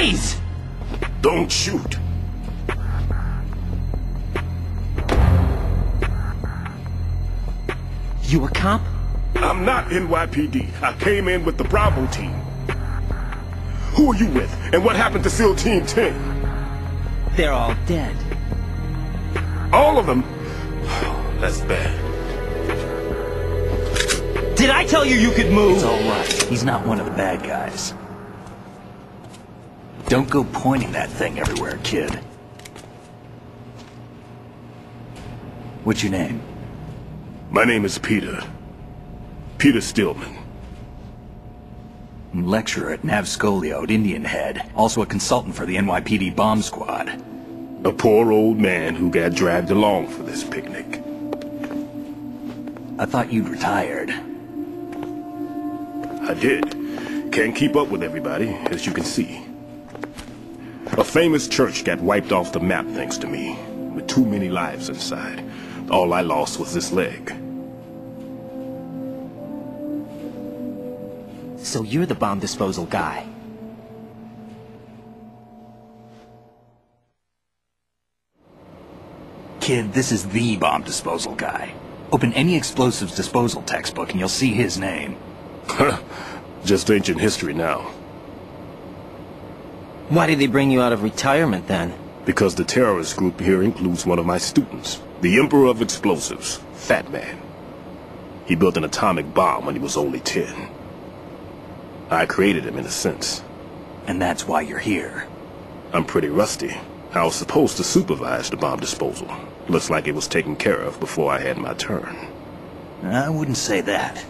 Freeze! Don't shoot. You a cop? I'm not NYPD. I came in with the Bravo team. Who are you with? And what happened to SEAL Team 10? They're all dead. All of them? That's bad. Did I tell you you could move? It's all right. He's not one of the bad guys. Don't go pointing that thing everywhere, kid. What's your name? My name is Peter. Peter Stillman. Lecturer at Navscolio at Indian Head. Also a consultant for the NYPD bomb squad. A poor old man who got dragged along for this picnic. I thought you'd retired. I did. Can't keep up with everybody, as you can see. A famous church got wiped off the map thanks to me, with too many lives inside. All I lost was this leg. So you're the bomb disposal guy. Kid, this is the bomb disposal guy. Open any explosives disposal textbook and you'll see his name. Just ancient history now. Why did they bring you out of retirement then? Because the terrorist group here includes one of my students, the Emperor of Explosives, Fat Man. He built an atomic bomb when he was only 10. I created him in a sense. And that's why you're here. I'm pretty rusty. I was supposed to supervise the bomb disposal. Looks like it was taken care of before I had my turn. I wouldn't say that.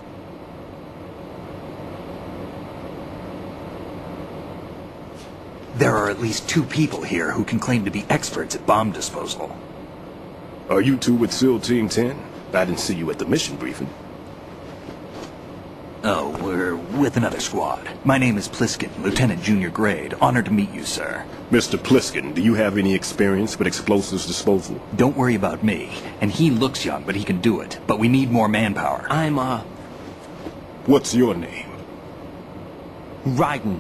There are at least 2 people here who can claim to be experts at bomb disposal. Are you two with SEAL Team 10? I didn't see you at the mission briefing. Oh, we're with another squad. My name is Pliskin, Lieutenant Junior Grade. Honored to meet you, sir. Mr. Pliskin, do you have any experience with explosives disposal? Don't worry about me. And he looks young, but he can do it. But we need more manpower. I'm, What's your name? Raiden.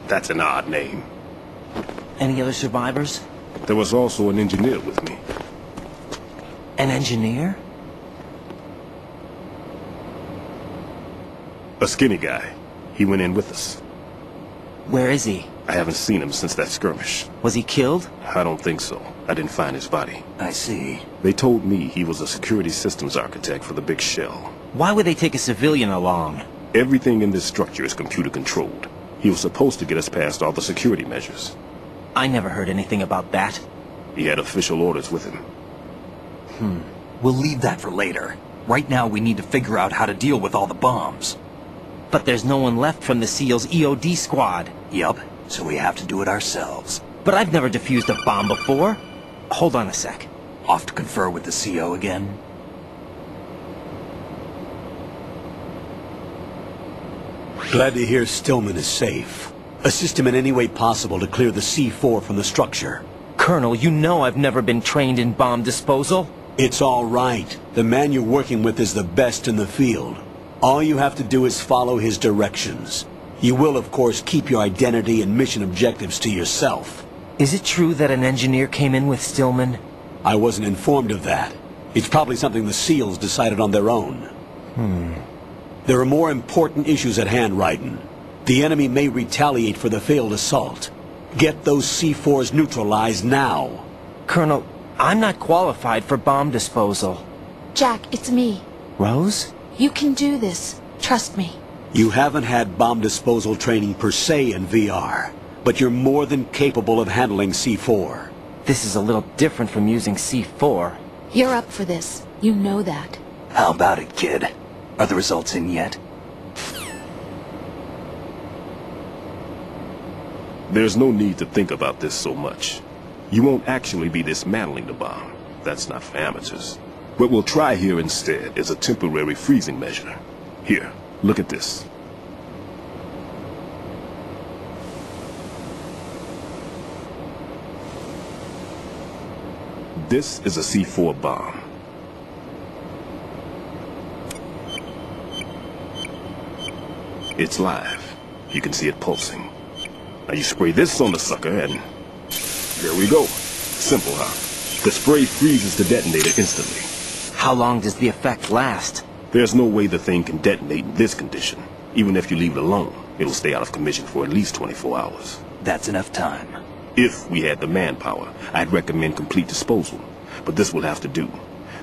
That's an odd name. Any other survivors? There was also an engineer with me. An engineer? A skinny guy. He went in with us. Where is he? I haven't seen him since that skirmish. Was he killed? I don't think so. I didn't find his body. I see. They told me he was a security systems architect for the big shell. Why would they take a civilian along? Everything in this structure is computer controlled. He was supposed to get us past all the security measures. I never heard anything about that. He had official orders with him. We'll leave that for later. Right now we need to figure out how to deal with all the bombs. But there's no one left from the SEAL's EOD squad. Yup, so we have to do it ourselves. But I've never defused a bomb before. Hold on a sec. Off to confer with the CO again? Glad to hear Stillman is safe. Assist him in any way possible to clear the C4 from the structure. Colonel, you know I've never been trained in bomb disposal. It's all right. The man you're working with is the best in the field. All you have to do is follow his directions. You will, of course, keep your identity and mission objectives to yourself. Is it true that an engineer came in with Stillman? I wasn't informed of that. It's probably something the SEALs decided on their own. There are more important issues at hand, Raiden. The enemy may retaliate for the failed assault. Get those C4s neutralized now. Colonel, I'm not qualified for bomb disposal. Jack, it's me. Rose? You can do this. Trust me. You haven't had bomb disposal training per se in VR, but you're more than capable of handling C4. This is a little different from using C4. You're up for this. You know that. How about it, kid? Are the results in yet? There's no need to think about this so much. You won't actually be dismantling the bomb. That's not for amateurs. What we'll try here instead is a temporary freezing measure. Here, look at this. This is a C4 bomb. It's live. You can see it pulsing. Now you spray this on the sucker and... there we go. Simple, huh? The spray freezes the detonator instantly. How long does the effect last? There's no way the thing can detonate in this condition. Even if you leave it alone, it'll stay out of commission for at least 24 hours. That's enough time. If we had the manpower, I'd recommend complete disposal. But this will have to do.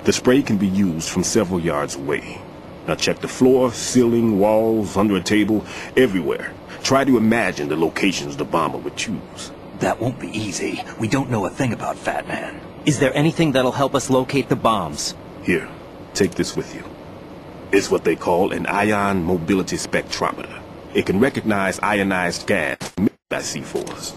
The spray can be used from several yards away. Now check the floor, ceiling, walls, under a table, everywhere. Try to imagine the locations the bomber would choose. That won't be easy. We don't know a thing about Fat Man. Is there anything that'll help us locate the bombs? Here, take this with you. It's what they call an ion mobility spectrometer. It can recognize ionized gas emitted by C4s.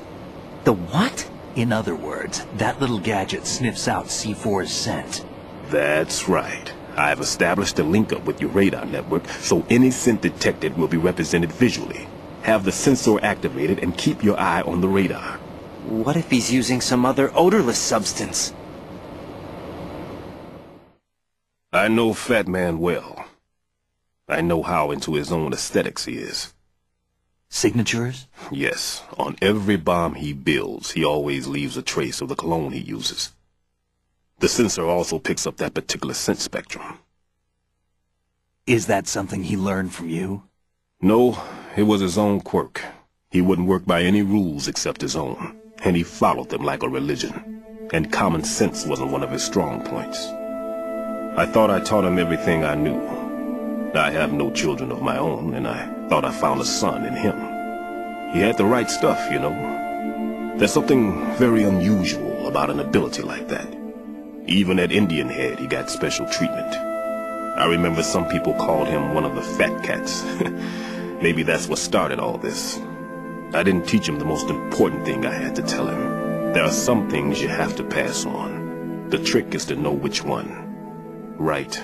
The what? In other words, that little gadget sniffs out C4's scent. That's right. I've established a link up with your radar network, so any scent detected will be represented visually. Have the sensor activated and keep your eye on the radar. What if he's using some other odorless substance? I know Fat Man well. I know how into his own aesthetics he is. Signatures? Yes, on every bomb he builds, he always leaves a trace of the cologne he uses. The sensor also picks up that particular scent spectrum. Is that something he learned from you? No, it was his own quirk. He wouldn't work by any rules except his own, and he followed them like a religion. And common sense wasn't one of his strong points. I thought I taught him everything I knew. I have no children of my own, and I thought I found a son in him. He had the right stuff, you know. There's something very unusual about an ability like that. Even at Indian Head, he got special treatment. I remember some people called him one of the fat cats. Maybe that's what started all this. I didn't teach him the most important thing I had to tell him. There are some things you have to pass on. The trick is to know which one. Right.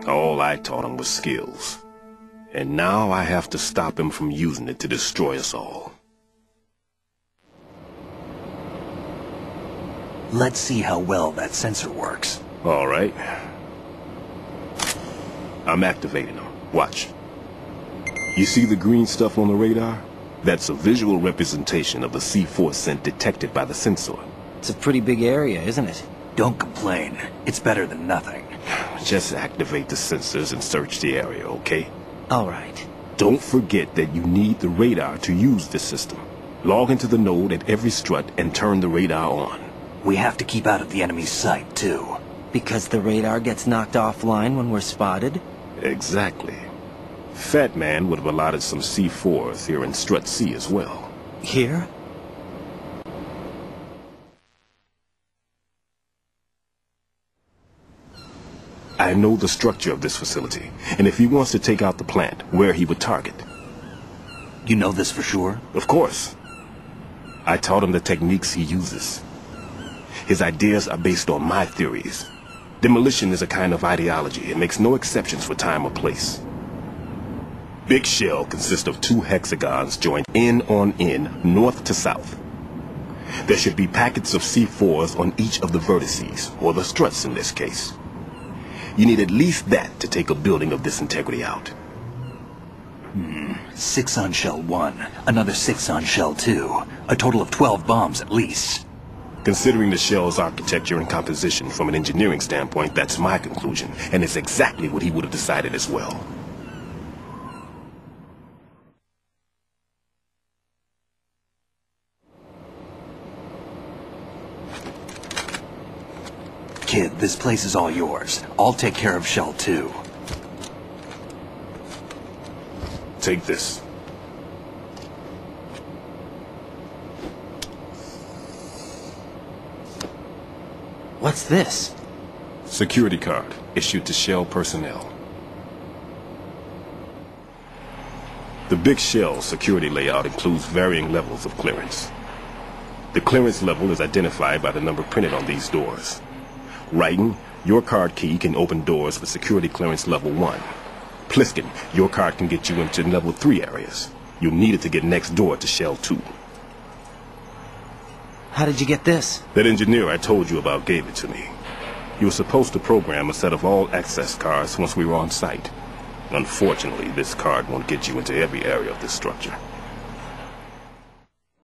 All I taught him was skills. And now I have to stop him from using it to destroy us all. Let's see how well that sensor works. All right. I'm activating them. Watch. You see the green stuff on the radar? That's a visual representation of the C4 scent detected by the sensor. It's a pretty big area, isn't it? Don't complain. It's better than nothing. Just activate the sensors and search the area, okay? All right. Don't forget that you need the radar to use this system. Log into the node at every strut and turn the radar on. We have to keep out of the enemy's sight, too. Because the radar gets knocked offline when we're spotted? Exactly. Fat Man would have allotted some C4s here in Strut C as well. Here? I know the structure of this facility, and if he wants to take out the plant, where he would target. You know this for sure? Of course. I taught him the techniques he uses. His ideas are based on my theories. Demolition is a kind of ideology. It makes no exceptions for time or place. Big shell consists of 2 hexagons joined end on end, north to south. There should be packets of C4s on each of the vertices, or the struts in this case. You need at least that to take a building of this integrity out. 6 on shell 1, another 6 on shell 2. A total of 12 bombs at least. Considering the shell's architecture and composition from an engineering standpoint, that's my conclusion, and it's exactly what he would have decided as well. Kid, this place is all yours. I'll take care of shell 2. Take this. What's this? Security card, issued to Shell personnel. The Big Shell security layout includes varying levels of clearance. The clearance level is identified by the number printed on these doors. Raiden, your card key can open doors for security clearance level 1. Pliskin, your card can get you into level 3 areas. You'll need it to get next door to Shell 2. How did you get this? That engineer I told you about gave it to me. He was supposed to program a set of all access cards once we were on site. Unfortunately, this card won't get you into every area of this structure.